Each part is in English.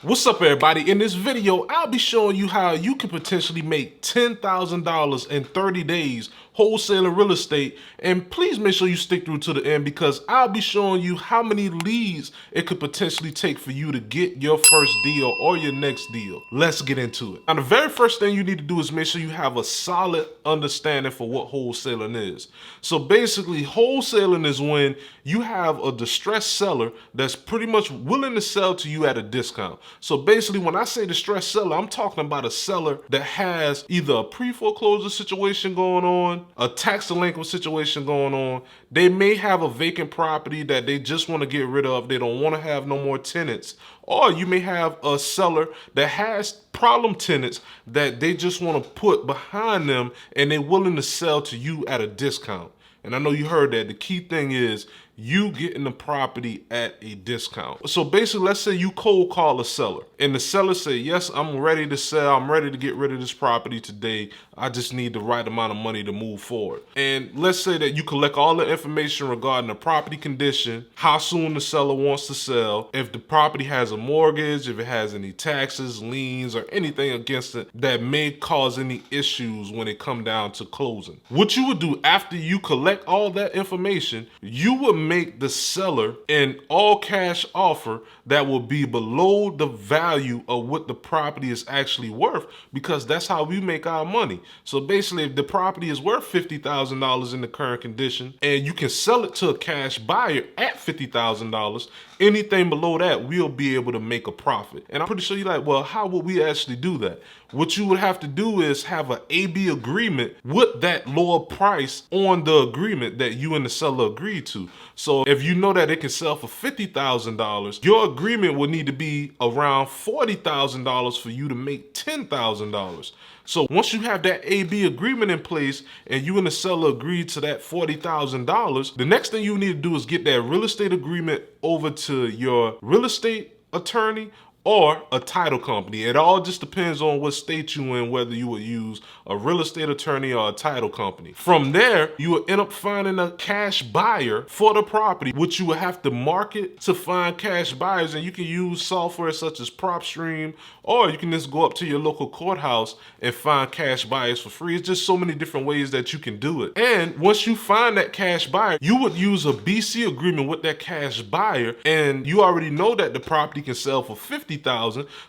What's up, everybody? In this video, I'll be showing you how you can potentially make $10,000 in 30 days wholesaling real estate. And please make sure you stick through to the end because I'll be showing you how many leads it could potentially take for you to get your first deal or your next deal. Let's get into it. Now, the very first thing you need to do is make sure you have a solid understanding for what wholesaling is. So basically, wholesaling is when you have a distressed seller that's pretty much willing to sell to you at a discount. So basically, when I say distressed seller, I'm talking about a seller that has either a pre-foreclosure situation going on, a tax delinquent situation going on. They may have a vacant property that they just want to get rid of. They don't want to have no more tenants. Or you may have a seller that has problem tenants that they just want to put behind them and they're willing to sell to you at a discount. And I know you heard that. The key thing is you getting the property at a discount. So basically, let's say you cold call a seller and the seller say, yes, I'm ready to sell. I'm ready to get rid of this property today. I just need the right amount of money to move forward. And let's say that you collect all the information regarding the property condition, how soon the seller wants to sell, if the property has a mortgage, if it has any taxes, liens, or anything against it that may cause any issues when it come down to closing. What you would do after you collect all that information, you would make the seller an all cash offer that will be below the value of what the property is actually worth, because that's how we make our money. So basically, if the property is worth $50,000 in the current condition and you can sell it to a cash buyer at $50,000, anything below that, we'll be able to make a profit. And I'm pretty sure you're like, well, how would we actually do that? What you would have to do is have an A/B agreement with that lower price on the agreement that you and the seller agreed to. So if you know that it can sell for $50,000, your agreement would need to be around $40,000 for you to make $10,000. So once you have that A/B agreement in place and you and the seller agreed to that $40,000, the next thing you need to do is get that real estate agreement over to your real estate attorney or a title company. It all just depends on what state you in, whether you would use a real estate attorney or a title company. From there, you will end up finding a cash buyer for the property, which you will have to market to find cash buyers. And you can use software such as PropStream, or you can just go up to your local courthouse and find cash buyers for free. It's just so many different ways that you can do it. And once you find that cash buyer, you would use a BC agreement with that cash buyer, and you already know that the property can sell for $50,000.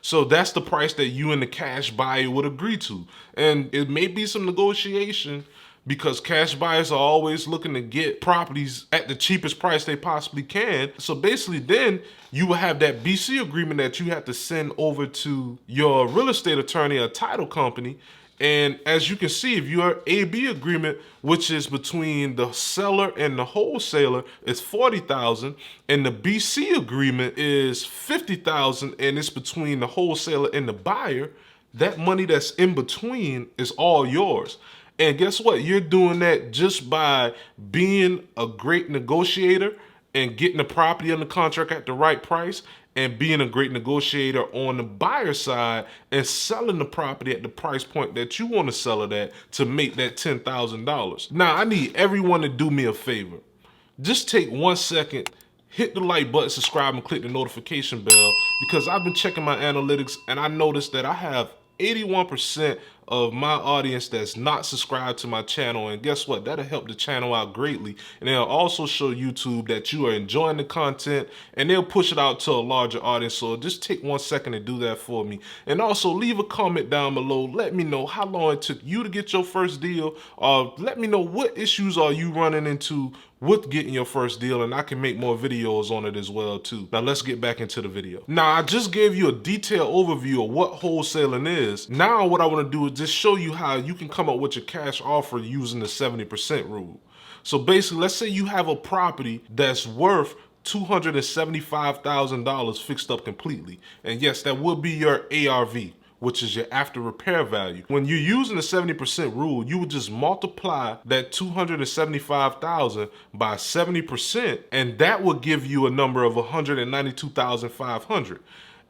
So that's the price that you and the cash buyer would agree to. And it may be some negotiation because cash buyers are always looking to get properties at the cheapest price they possibly can. So basically then you will have that BC agreement that you have to send over to your real estate attorney or title company. And as you can see, if your A/B agreement, which is between the seller and the wholesaler, is $40,000, and the BC agreement is $50,000, and it's between the wholesaler and the buyer, that money that's in between is all yours. And guess what? You're doing that just by being a great negotiator and getting the property under contract at the right price, and being a great negotiator on the buyer side and selling the property at the price point that you want to sell it at to make that $10,000. Now, I need everyone to do me a favor. Just take 1 second, hit the like button, subscribe, and click the notification bell, because I've been checking my analytics and I noticed that I have 81% of my audience that's not subscribed to my channel. And guess what? That'll help the channel out greatly. And it'll also show YouTube that you are enjoying the content, and they'll push it out to a larger audience. So just take 1 second to do that for me. And also leave a comment down below. Let me know how long it took you to get your first deal, or let me know what issues are you running into with getting your first deal, and I can make more videos on it as well too. Now let's get back into the video. Now I just gave you a detailed overview of what wholesaling is. Now what I want to do is just show you how you can come up with your cash offer using the 70% rule. So basically, let's say you have a property that's worth $275,000 fixed up completely. And yes, that would be your ARV, which is your after repair value. When you're using the 70% rule, you would just multiply that 275,000 by 70%, and that will give you a number of 192,500.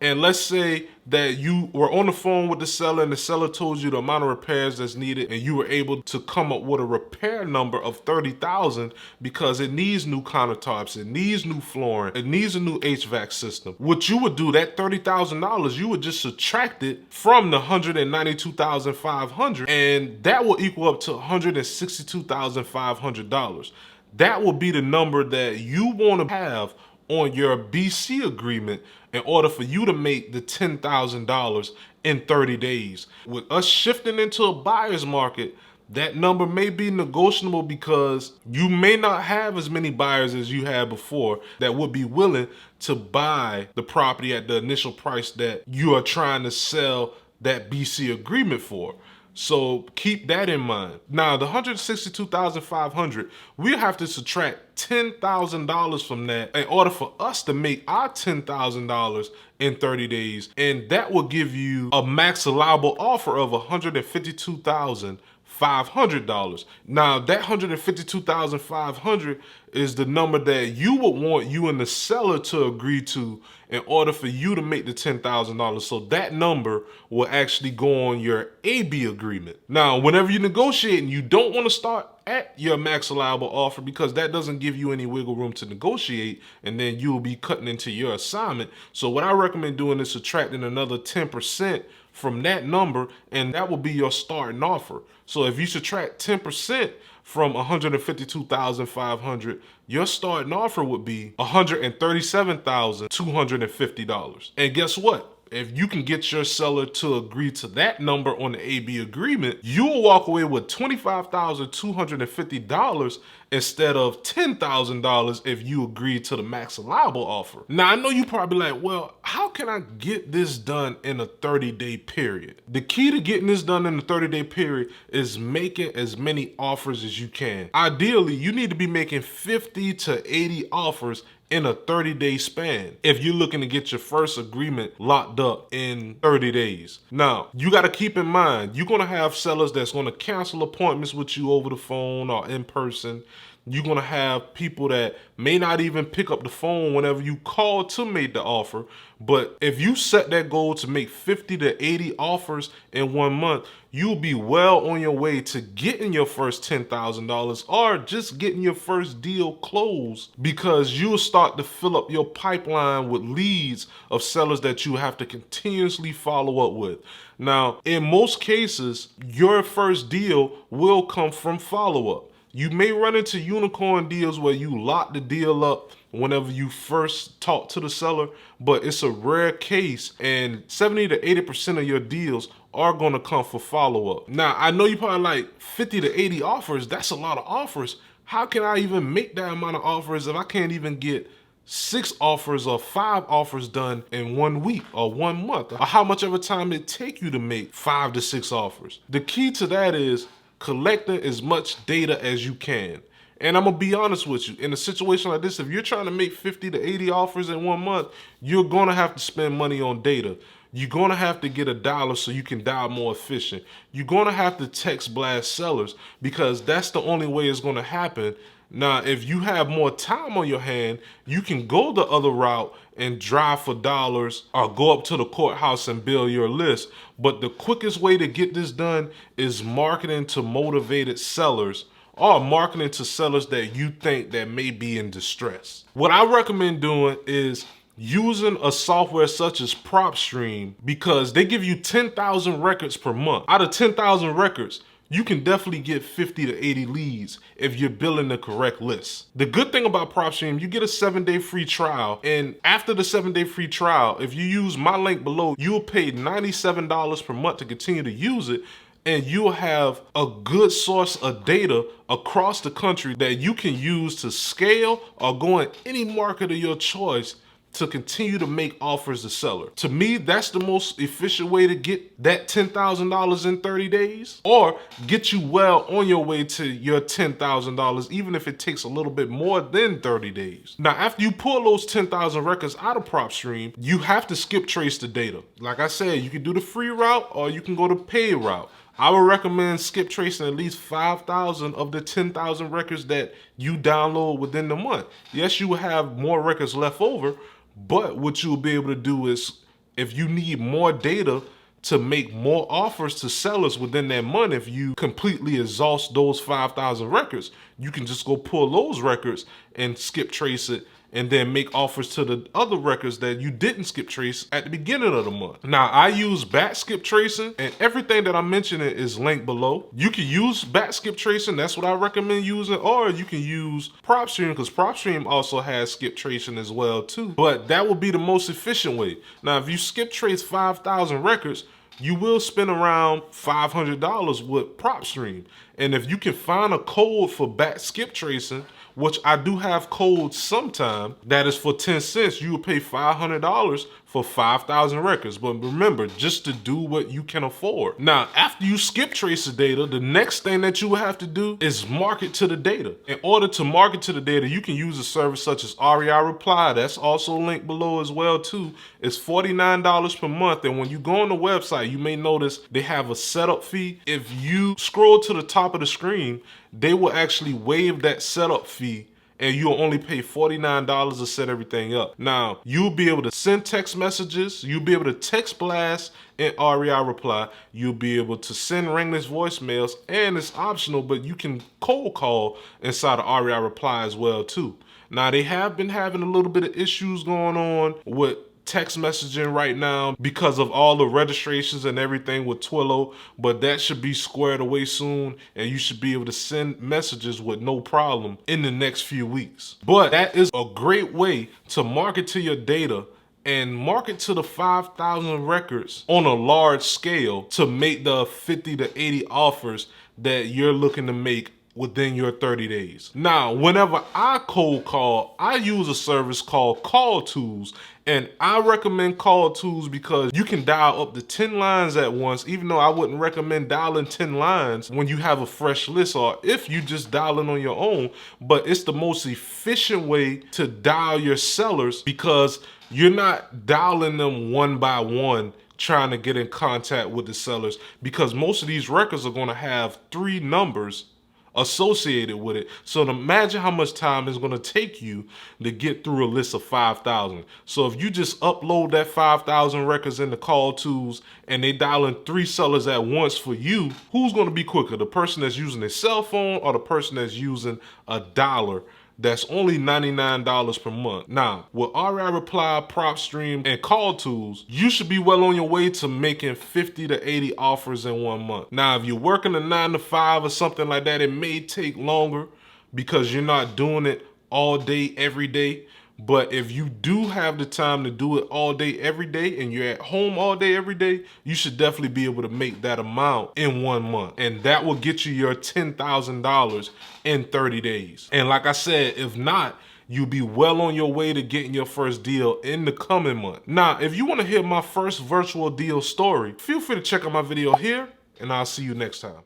And let's say that you were on the phone with the seller and the seller told you the amount of repairs that's needed, and you were able to come up with a repair number of 30,000 because it needs new countertops, it needs new flooring, it needs a new HVAC system. What you would do, that $30,000, you would just subtract it from the 192,500, and that will equal up to $162,500. That will be the number that you want to have on your BC agreement in order for you to make the $10,000 in 30 days. With us shifting into a buyer's market, that number may be negotiable because you may not have as many buyers as you had before that would be willing to buy the property at the initial price that you are trying to sell that BC agreement for. So keep that in mind. Now, the $162,500, we'll have to subtract $10,000 from that in order for us to make our $10,000 in 30 days. And that will give you a max allowable offer of $152,500. Now, that $152,500 is the number that you would want you and the seller to agree to in order for you to make the $10,000. So that number will actually go on your AB agreement. Now, whenever you're negotiating, you don't want to start at your max allowable offer because that doesn't give you any wiggle room to negotiate, and then you will be cutting into your assignment. So what I recommend doing is subtracting another 10% from that number, and that will be your starting offer. So if you subtract 10% from $152,500, your starting offer would be $137,250. And guess what? If you can get your seller to agree to that number on the AB agreement, you will walk away with $25,250 instead of $10,000 if you agree to the max allowable offer. Now, I know you probably like, well, how can I get this done in a 30-day period? The key to getting this done in a 30-day period is making as many offers as you can. Ideally, you need to be making 50 to 80 offers in a 30-day span if you're looking to get your first agreement locked up in 30 days. Now, you got to keep in mind, you're going to have sellers that's going to cancel appointments with you over the phone or in person. You're going to have people that may not even pick up the phone whenever you call to make the offer. But if you set that goal to make 50 to 80 offers in 1 month, you'll be well on your way to getting your first $10,000 or just getting your first deal closed, because you'll start to fill up your pipeline with leads of sellers that you have to continuously follow up with. Now, in most cases, your first deal will come from follow-up. You may run into unicorn deals where you lock the deal up whenever you first talk to the seller, but it's a rare case, and 70 to 80% of your deals are going to come for follow-up. Now, I know you probably like 50 to 80 offers. That's a lot of offers. How can I even make that amount of offers if I can't even get 6 offers or 5 offers done in 1 week or 1 month? Or how much of a time it take you to make 5 to 6 offers? The key to that is collecting as much data as you can. And I'm gonna be honest with you, in a situation like this, if you're trying to make 50 to 80 offers in 1 month, you're gonna have to spend money on data. You're gonna have to get a dialer so you can dial more efficient. You're gonna have to text blast sellers because that's the only way it's gonna happen. Now, if you have more time on your hand, you can go the other route and drive for dollars or go up to the courthouse and build your list. But the quickest way to get this done is marketing to motivated sellers or marketing to sellers that you think that may be in distress. What I recommend doing is using a software such as PropStream, because they give you 10,000 records per month. Out of 10,000 records, you can definitely get 50 to 80 leads if you're building the correct list. The good thing about PropStream, you get a 7-day free trial. And after the 7-day free trial, if you use my link below, you'll pay $97 per month to continue to use it. And you'll have a good source of data across the country that you can use to scale or go in any market of your choice to continue to make offers to seller. To me, that's the most efficient way to get that $10,000 in 30 days, or get you well on your way to your $10,000, even if it takes a little bit more than 30 days. Now, after you pull those 10,000 records out of PropStream, you have to skip trace the data. Like I said, you can do the free route or you can go the paid route. I would recommend skip tracing at least 5,000 of the 10,000 records that you download within the month. Yes, you will have more records left over, but what you'll be able to do is if you need more data to make more offers to sellers within that month, if you completely exhaust those 5,000 records, you can just go pull those records and skip trace it and then make offers to the other records that you didn't skip trace at the beginning of the month. Now, I use batch skip tracing, and everything that I'm mentioning is linked below. You can use batch skip tracing, that's what I recommend using, or you can use PropStream, because PropStream also has skip tracing as well too. But that would be the most efficient way. Now, if you skip trace 5,000 records, you will spend around $500 with PropStream. And if you can find a code for batch skip tracing, which I do have codes sometime, that is for 10 cents, you will pay $500 for 5,000 records. But remember, just to do what you can afford. Now, after you skip trace the data, the next thing that you will have to do is market to the data. In order to market to the data, you can use a service such as REI Reply. That's also linked below as well too. It's $49 per month. And when you go on the website, you may notice they have a setup fee. If you scroll to the top of the screen, they will actually waive that setup fee, and you'll only pay $49 to set everything up. Now, you'll be able to send text messages, you'll be able to text blast in REI Reply, you'll be able to send ringless voicemails, and it's optional, but you can cold call inside of REI Reply as well too. Now, they have been having a little bit of issues going on with text messaging right now because of all the registrations and everything with Twilio, but that should be squared away soon, and you should be able to send messages with no problem in the next few weeks. But that is a great way to market to your data and market to the 5,000 records on a large scale to make the 50 to 80 offers that you're looking to make within your 30 days. Now, whenever I cold call, I use a service called Call Tools, and I recommend Call Tools because you can dial up to 10 lines at once, even though I wouldn't recommend dialing 10 lines when you have a fresh list or if you just dialing on your own. But it's the most efficient way to dial your sellers because you're not dialing them one by one trying to get in contact with the sellers, because most of these records are going to have 3 numbers associated with it. So imagine how much time it's going to take you to get through a list of 5,000. So if you just upload that 5,000 records into Call Tools and they dial in 3 sellers at once for you, who's going to be quicker? The person that's using a cell phone or the person that's using a dialer that's only $99 per month? Now, with REI Reply, PropStream, and Call Tools, you should be well on your way to making 50 to 80 offers in 1 month. Now, if you're working a 9 to 5 or something like that, it may take longer because you're not doing it all day, every day. But if you do have the time to do it all day, every day, and you're at home all day, every day, you should definitely be able to make that amount in 1 month. And that will get you your $10,000 in 30 days. And like I said, if not, you'll be well on your way to getting your first deal in the coming month. Now, if you want to hear my first virtual deal story, feel free to check out my video here, and I'll see you next time.